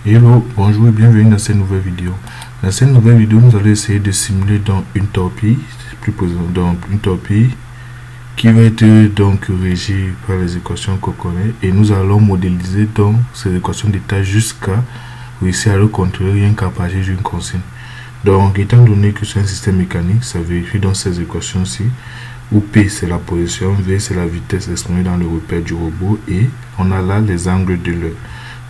Hello, bonjour et bienvenue dans cette nouvelle vidéo. Dans cette nouvelle vidéo, nous allons essayer de simuler donc une torpille, plus précisément donc une torpille qui va être donc régie par les équations qu'on connaît, et nous allons modéliser donc ces équations d'état jusqu'à réussir à le contrôler rien qu'à partir d'une consigne. Donc, étant donné que c'est un système mécanique, ça vérifie dans ces équations-ci, où P c'est la position, V c'est la vitesse exprimée dans le repère du robot, et on a là les angles de l'heure.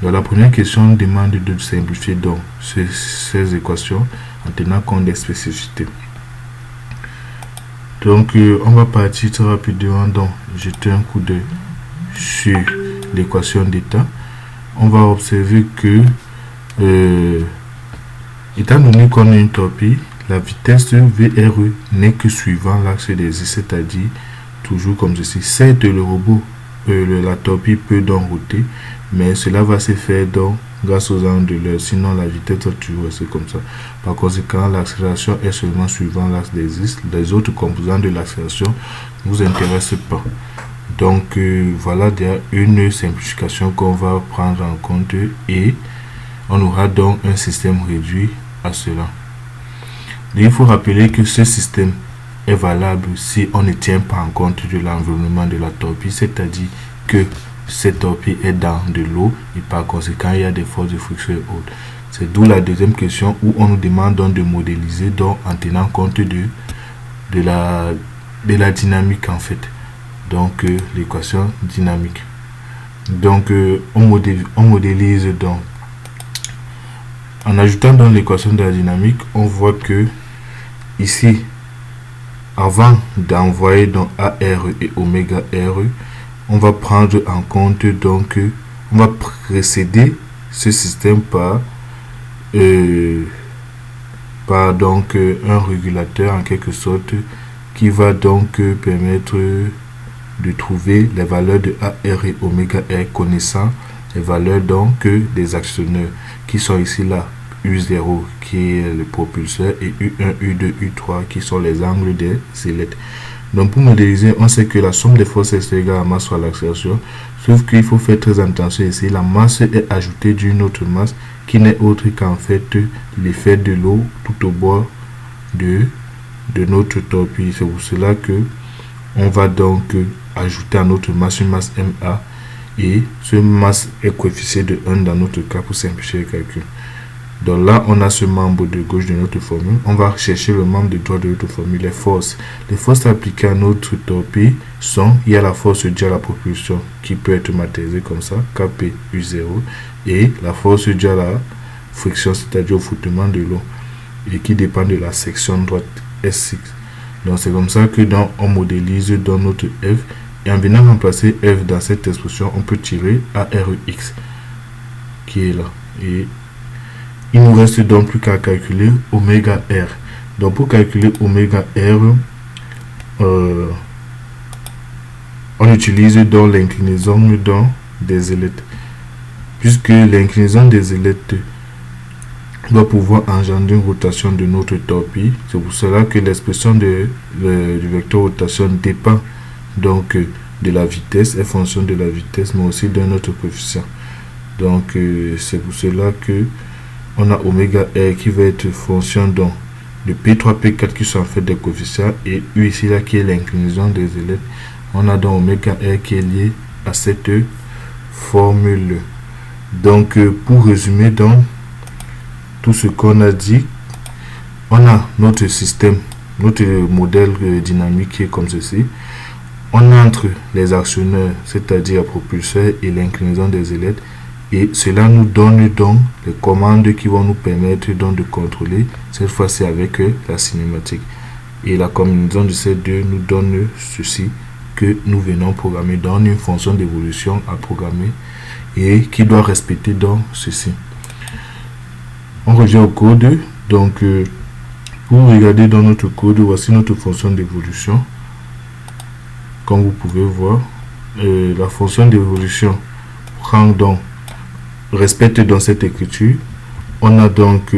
Donc la première question demande de simplifier donc ces équations en tenant compte des spécificités. Donc on va partir très rapidement, donc jeter un coup d'œil sur l'équation d'état. On va observer que étant donné qu'on a une torpille, la vitesse VRE n'est que suivant l'axe des X, c'est-à-dire toujours comme ceci. Certes, le robot, la torpille peut donc router, mais cela va se faire donc grâce aux angles de l'heure, sinon la vitesse va toujours rester comme ça. Par conséquent, l'accélération est seulement suivant l'axe des X. Les autres composants de l'accélération ne vous intéressent pas. Donc voilà déjà une simplification qu'on va prendre en compte, et on aura donc un système réduit à cela. Il faut rappeler que ce système est valable si on ne tient pas en compte de l'environnement de la torpille, c'est-à-dire que cette torpille est dans de l'eau et par conséquent il y a des forces de friction et autres. C'est d'où la deuxième question où on nous demande donc de modéliser donc en tenant compte de la dynamique en fait. Donc l'équation dynamique. Donc on modélise donc en ajoutant dans l'équation de la dynamique. On voit que ici, avant d'envoyer donc AR et oméga R, on va prendre en compte donc on va précéder ce système par donc un régulateur en quelque sorte qui va donc permettre de trouver les valeurs de AR et oméga R connaissant les valeurs donc des actionneurs qui sont ici là, U0 qui est le propulseur et U1, U2, U3 qui sont les angles des ailettes. Donc pour modéliser, on sait que la somme des forces est égale à la masse fois l'accélération, sauf qu'il faut faire très attention ici. La masse est ajoutée d'une autre masse qui n'est autre qu'en fait l'effet de l'eau tout au bord de notre torpille. C'est pour cela que on va donc ajouter à notre masse une masse MA, et ce masse est coefficient de 1 dans notre cas pour simplifier le calcul. Donc là, on a ce membre de gauche de notre formule. On va chercher le membre de droite de notre formule. Les forces appliquées à notre torpille sont, il y a la force due à la propulsion qui peut être matérialisée comme ça, Kp U0, et la force due à la friction, c'est-à-dire au frottement de l'eau, et qui dépend de la section droite S6. Donc c'est comme ça que on modélise dans notre F, et en venant remplacer F dans cette expression, on peut tirer ARX qui est là. Et il nous reste donc plus qu'à calculer oméga R. Donc pour calculer oméga R, on utilise donc l'inclinaison des ailettes, puisque l'inclinaison des ailettes doit pouvoir engendrer une rotation de notre torpille. C'est pour cela que l'expression du vecteur rotation dépend donc de la vitesse, est fonction de la vitesse, mais aussi d'un autre coefficient. Donc c'est pour cela que on a oméga R qui va être fonction donc de P3, P4 qui sont en fait des coefficients, et U ici là qui est l'inclinaison des ailettes. On a donc oméga R qui est lié à cette formule. Donc pour résumer donc tout ce qu'on a dit, on a notre système, notre modèle dynamique qui est comme ceci. On a entre les actionneurs, c'est-à-dire le propulseur et l'inclinaison des ailettes, et cela nous donne donc les commandes qui vont nous permettre donc de contrôler, cette fois-ci avec la cinématique. Et la combinaison de ces deux nous donne ceci que nous venons programmer, donne une fonction d'évolution à programmer et qui doit respecter donc ceci. On revient au code. Donc pour regarder dans notre code, voici notre fonction d'évolution. Comme vous pouvez voir, la fonction d'évolution prend donc respecte dans cette écriture. On a donc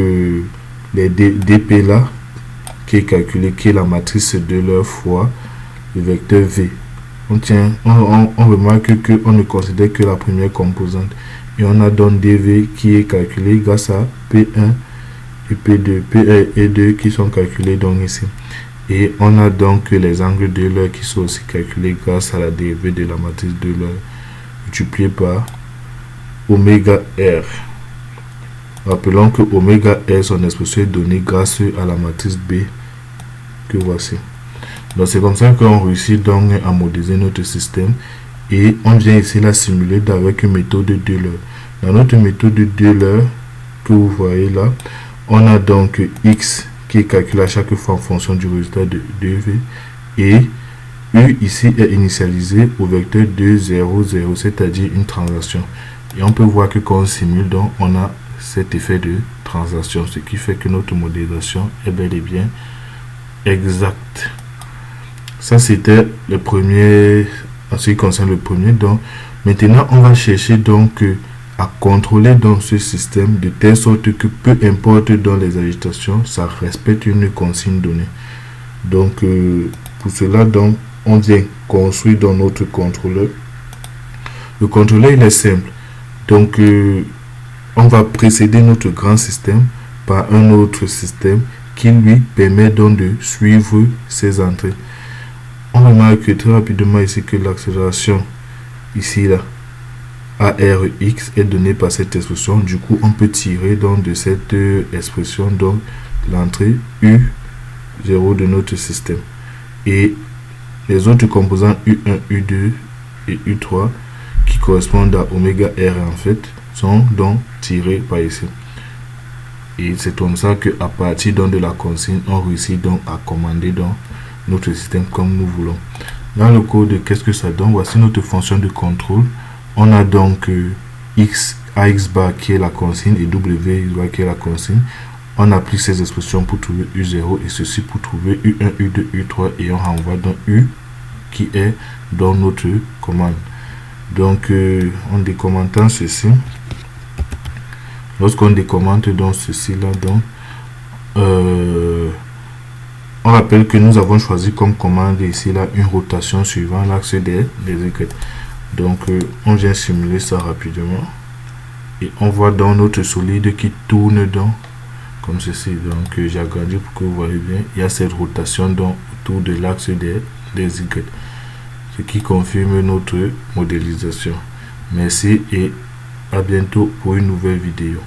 les dp là qui est calculé, qui est la matrice de leur fois le vecteur v. On remarque qu'on ne considère que la première composante, Et on a donc dv qui est calculé grâce à P1 et P2, P1 et 2 qui sont calculés donc ici. Et on a donc les angles d'Euler qui sont aussi calculés grâce à la dérivée de la matrice d'Euler multipliée par oméga R. Rappelons que oméga R, son expression est donnée grâce à la matrice B que voici. Donc c'est comme ça qu'on réussit donc à modéliser notre système et on vient ici la simuler avec une méthode d'Euler. Dans notre méthode d'Euler que vous voyez là, on a donc x qui est calculé à chaque fois en fonction du résultat de dv et u ici est initialisé au vecteur 2, 0, 0, c'est-à-dire une translation. Et on peut voir que quand on simule, donc on a cet effet de translation, ce qui fait que notre modélisation est bel et bien exacte. Ça c'était le premier, en ce qui concerne le premier. Donc maintenant on va chercher donc à contrôler dans ce système de telle sorte que peu importe dans les agitations, ça respecte une consigne donnée. Donc pour cela, donc on vient construire dans notre contrôleur. Le contrôleur il est simple. Donc on va précéder notre grand système par un autre système qui lui permet donc de suivre ses entrées. On remarque très rapidement ici que l'accélération ici là ARX est donné par cette expression. Du coup, on peut tirer donc de cette expression donc l'entrée U0 de notre système. Et les autres composants U1, U2 et U3 qui correspondent à oméga R en fait sont donc tirés par ici. Et c'est comme ça que à partir donc de la consigne, on réussit donc à commander donc notre système comme nous voulons. Dans le code, qu'est-ce que ça donne? Voici notre fonction de contrôle. On a donc x, ax bar qui est la consigne et w bar qui est la consigne. On applique ces expressions pour trouver u0 et ceci pour trouver u1, u2, u3 et on renvoie dans u qui est dans notre commande. Donc en décommentant ceci, lorsqu'on décommente dans ceci là, donc on rappelle que nous avons choisi comme commande ici là une rotation suivant l'axe des Y. Donc on vient simuler ça rapidement et on voit dans notre solide qui tourne donc comme ceci. Donc j'ai agrandi pour que vous voyez bien, il y a cette rotation donc autour de l'axe des Y, ce qui confirme notre modélisation. Merci et à bientôt pour une nouvelle vidéo.